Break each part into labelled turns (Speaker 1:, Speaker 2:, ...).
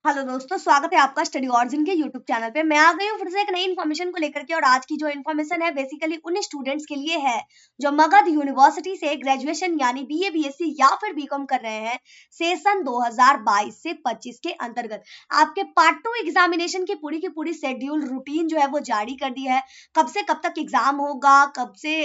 Speaker 1: Hello दोस्तों, स्वागत है आपका स्टडी ऑरिजिन के यूट्यूब चैनल पे। मैं आ गई हूँ फिर से एक नई इन्फॉर्मेशन को लेकर के। और आज की जो इन्फॉर्मेशन है बेसिकली उन स्टूडेंट्स के लिए है जो मगध यूनिवर्सिटी से ग्रेजुएशन यानी बीए बीएससी या फिर बीकॉम कर रहे हैं सेशन 2022 से 25 के अंतर्गत। आपके पार्ट 2 एग्जामिनेशन की पूरी शेड्यूल रूटीन जो है वो जारी कर दी है। कब से कब तक एग्जाम होगा, कब से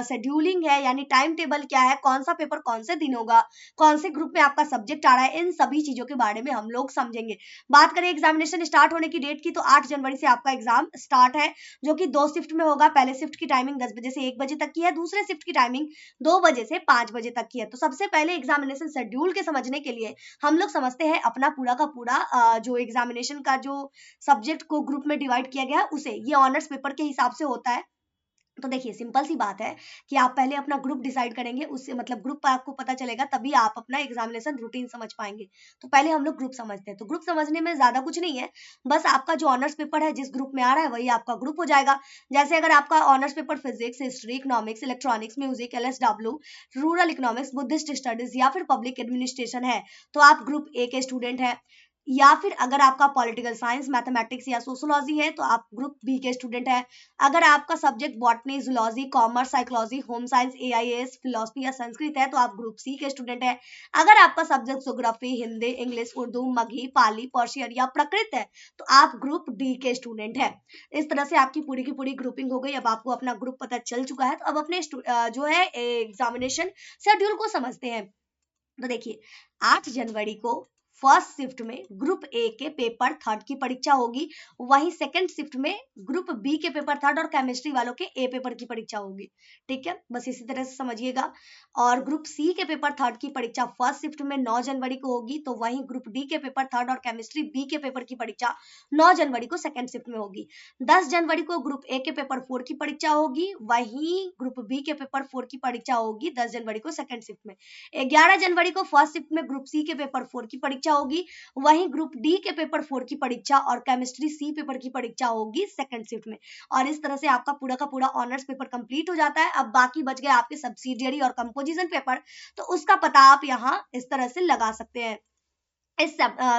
Speaker 1: शेड्यूलिंग है यानी टाइम टेबल क्या है, कौन सा पेपर कौन से दिन होगा, कौन से ग्रुप में आपका सब्जेक्ट आ रहा है, इन सभी चीजों के बारे में हम लोग समझेंगे। बात करें एग्जामिनेशन स्टार्ट होने की डेट की तो 8 जनवरी से आपका एग्जाम स्टार्ट है, जो कि 2 शिफ्ट में होगा। पहले शिफ्ट की टाइमिंग 10 बजे से 1 बजे तक की है, दूसरे शिफ्ट की टाइमिंग 2 बजे से 5 बजे तक की है। तो सबसे पहले एग्जामिनेशन शेड्यूल के समझने के लिए हम लोग समझते हैं अपना पूरा का पूरा जो एग्जामिनेशन का जो सब्जेक्ट को ग्रुप में डिवाइड किया गया है उसे। ये ऑनर्स पेपर के हिसाब से होता है। तो देखिए सिंपल सी बात है कि आप पहले अपना ग्रुप डिसाइड करेंगे, उससे मतलब ग्रुप आपको पता चलेगा, तभी आप अपना एग्जामिनेशन रूटीन समझ पाएंगे। तो पहले हम लोग ग्रुप समझते हैं। तो ग्रुप समझने में ज्यादा कुछ नहीं है, बस आपका जो ऑनर्स पेपर है जिस ग्रुप में आ रहा है वही आपका ग्रुप हो जाएगा। जैसे अगर आपका honours paper physics, history, economics, electronics, music, LSW, rural economics, Buddhist studies या फिर पब्लिक एडमिनिस्ट्रेशन है तो आप ग्रुप ए के स्टूडेंट है। या फिर अगर आपका पॉलिटिकल साइंस, मैथमेटिक्स या सोशोलॉजी है तो आप ग्रुप बी के स्टूडेंट है। अगर आपका subject botany, zoology, commerce, psychology, home science, AIS, philosophy या संस्कृत है तो आप ग्रुप सी के स्टूडेंट है। अगर आपका subject geography, Hindi, English, Urdu, Magahi, Pali, Persian या प्रकृत है तो आप ग्रुप डी के स्टूडेंट है। इस तरह से आपकी पूरी की पूरी ग्रुपिंग हो गई। अब आपको अपना ग्रुप पता चल चुका है तो अब अपने जो है एग्जामिनेशन शेड्यूल को समझते हैं। तो देखिए 8 जनवरी को फर्स्ट शिफ्ट में ग्रुप ए के पेपर थर्ड की परीक्षा होगी। वहीं सेकंड शिफ्ट में ग्रुप बी के पेपर थर्ड और केमिस्ट्री वालों के ए पेपर की परीक्षा होगी। ठीक है, बस इसी तरह से समझिएगा। और ग्रुप सी के पेपर थर्ड की परीक्षा फर्स्ट शिफ्ट में 9 जनवरी को होगी। तो वहीं ग्रुप डी के पेपर थर्ड और केमिस्ट्री बी के पेपर की परीक्षा 9 जनवरी को सेकंड शिफ्ट में होगी। 10 जनवरी को ग्रुप ए के पेपर 4 की परीक्षा होगी। वहीं ग्रुप बी के पेपर 4 की परीक्षा होगी 10 जनवरी को सेकंड शिफ्ट में। 11 जनवरी को फर्स्ट शिफ्ट में ग्रुप सी के पेपर 4 की परीक्षा होगी। वहीं ग्रुप डी के पेपर 4 की परीक्षा और केमिस्ट्री सी पेपर की परीक्षा होगी सेकंड शिफ्ट में। और इस तरह से आपका पूरा का पूरा ऑनर्स पेपर कंप्लीट हो जाता है। अब बाकी बच गए आपके सब्सिडियरी और कंपोजिशन पेपर, तो उसका पता आप यहाँ इस तरह से लगा सकते हैं इस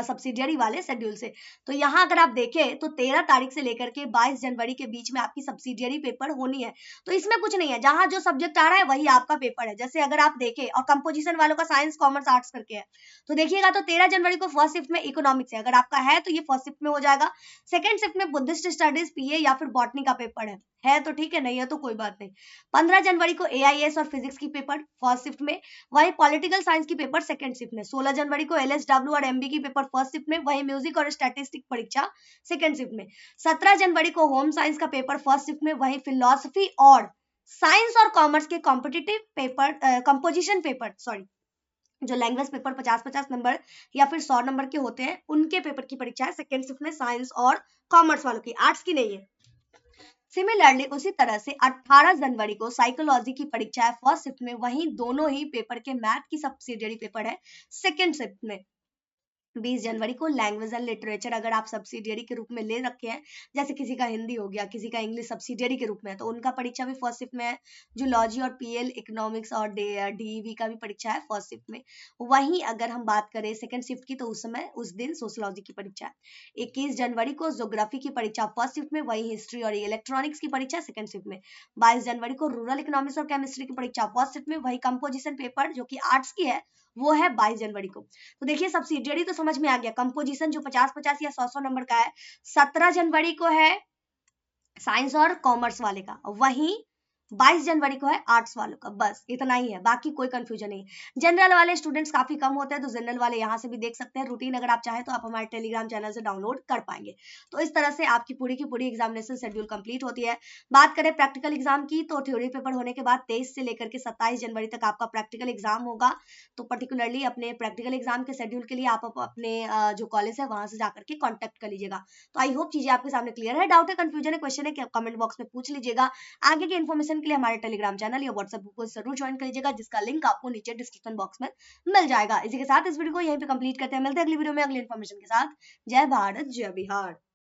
Speaker 1: सब्सिडियरी वाले शेड्यूल से। तो यहाँ अगर आप देखें तो 13 तारीख से लेकर के 22 जनवरी के बीच में आपकी सब्सिडियरी पेपर होनी है। तो इसमें कुछ नहीं है, जहां जो सब्जेक्ट आ रहा है वही आपका पेपर है। जैसे अगर आप देखें और कंपोजिशन वालों का साइंस, कॉमर्स, आर्ट्स करके है तो देखिएगा तो 13 जनवरी को फर्स्ट शिफ्ट में इकोनॉमिक्स है, अगर आपका है तो ये फर्स्ट शिफ्ट में हो जाएगा। सेकंड शिफ्ट में बुद्धिस्ट स्टडीज, पीए या फिर बॉटनी का पेपर है तो ठीक है, नहीं है तो कोई बात नहीं। 15 जनवरी को एआईएस और फिजिक्स की पेपर फर्स्ट शिफ्ट में, वही पॉलिटिकल साइंस की पेपर सेकंड शिफ्ट में। 16 जनवरी को एलएसडब्ल्यू और एमबी की पेपर फर्स्ट शिफ्ट में, वही म्यूजिक और स्टैटिस्टिक परीक्षा सेकंड शिफ्ट में। 17 जनवरी को होम साइंस का पेपर फर्स्ट शिफ्ट में, वही फिलोसफी और साइंस और कॉमर्स के competitive paper composition paper sorry जो लैंग्वेज पेपर 50-50 नंबर या फिर 100 नंबर के होते हैं उनके पेपर की परीक्षा है सेकंड शिफ्ट में, साइंस और कॉमर्स वालों की, आर्ट्स की नहीं है। सिमिलरली उसी तरह से 18 जनवरी को साइकोलॉजी की परीक्षा है फर्स्ट शिफ्ट में, वहीं दोनों ही पेपर के मैथ की सब्सिडियरी पेपर है सेकंड शिफ्ट में। 20 जनवरी को लैंग्वेज एंड लिटरेचर अगर आप सब्सिडियरी के रूप में ले रखे हैं, जैसे किसी का हिंदी हो गया, किसी का इंग्लिश सब्सिडियरी के रूप में है तो उनका परीक्षा भी फर्स्ट शिफ्ट में है। जूलॉजी और पीएल, इकोनॉमिक्स और डीईवी का भी परीक्षा है फर्स्ट शिफ्ट में। वहीं अगर हम बात करें सेकंड शिफ्ट की तो उस समय उस दिन सोशोलॉजी की परीक्षा है। 21 जनवरी को ज्योग्राफी की परीक्षा फर्स्ट शिफ्ट में, वही हिस्ट्री और इलेक्ट्रॉनिक्स की परीक्षा सेकंड शिफ्ट में। 22 जनवरी को रूरल इकोनॉमिक्स और केमिस्ट्री की परीक्षा फर्स्ट शिफ्ट में, वही कंपोजिशन पेपर जो कि आर्ट्स की है वो है 22 जनवरी को। तो देखिए सब्सिडियरी तो समझ में आ गया। कंपोजिशन जो 50-50 या 100-100 नंबर का है 17 जनवरी को है साइंस और कॉमर्स वाले का, वहीं 22 जनवरी को है आर्ट्स वालों का। बस इतना ही है, बाकी कोई कंफ्यूजन नहीं। जनरल वाले स्टूडेंट्स काफी कम होते हैं तो जनरल वाले यहाँ से भी देख सकते हैं रूटीन, अगर आप चाहें तो आप हमारे टेलीग्राम चैनल से डाउनलोड कर पाएंगे। तो इस तरह से आपकी पूरी की पूरी एग्जामिनेशन शेड्यूल कंप्लीट होती है। बात करें प्रैक्टिकल एग्जाम की तो थ्योरी पेपर होने के बाद 23 से लेकर के 27 जनवरी तक आपका प्रैक्टिकल एग्जाम होगा। तो पर्टिकुलरली अपने प्रैक्टिकल एग्जाम के शेड्यूल के लिए आप अपने जो कॉलेज है वहां से जाकर के कॉन्टेक्ट कर लीजिएगा। तो आई होप चीजें आपके सामने क्लियर है। डाउट है, कंफ्यूजन है, क्वेश्चन है, कमेंट बॉक्स में पूछ लीजिएगा। आगे की इन्फॉर्मेशन के लिए हमारे टेलीग्राम चैनल या व्हाट्सएप ग्रुप को जरूर ज्वाइन कर लीजिएगा, जिसका लिंक आपको नीचे डिस्क्रिप्शन बॉक्स में मिल जाएगा। इसी के साथ इस वीडियो को यहीं पे कंप्लीट करते हैं, मिलते हैं अगली वीडियो में अगली इन्फॉर्मेशन के साथ। जय भारत, जय बिहार।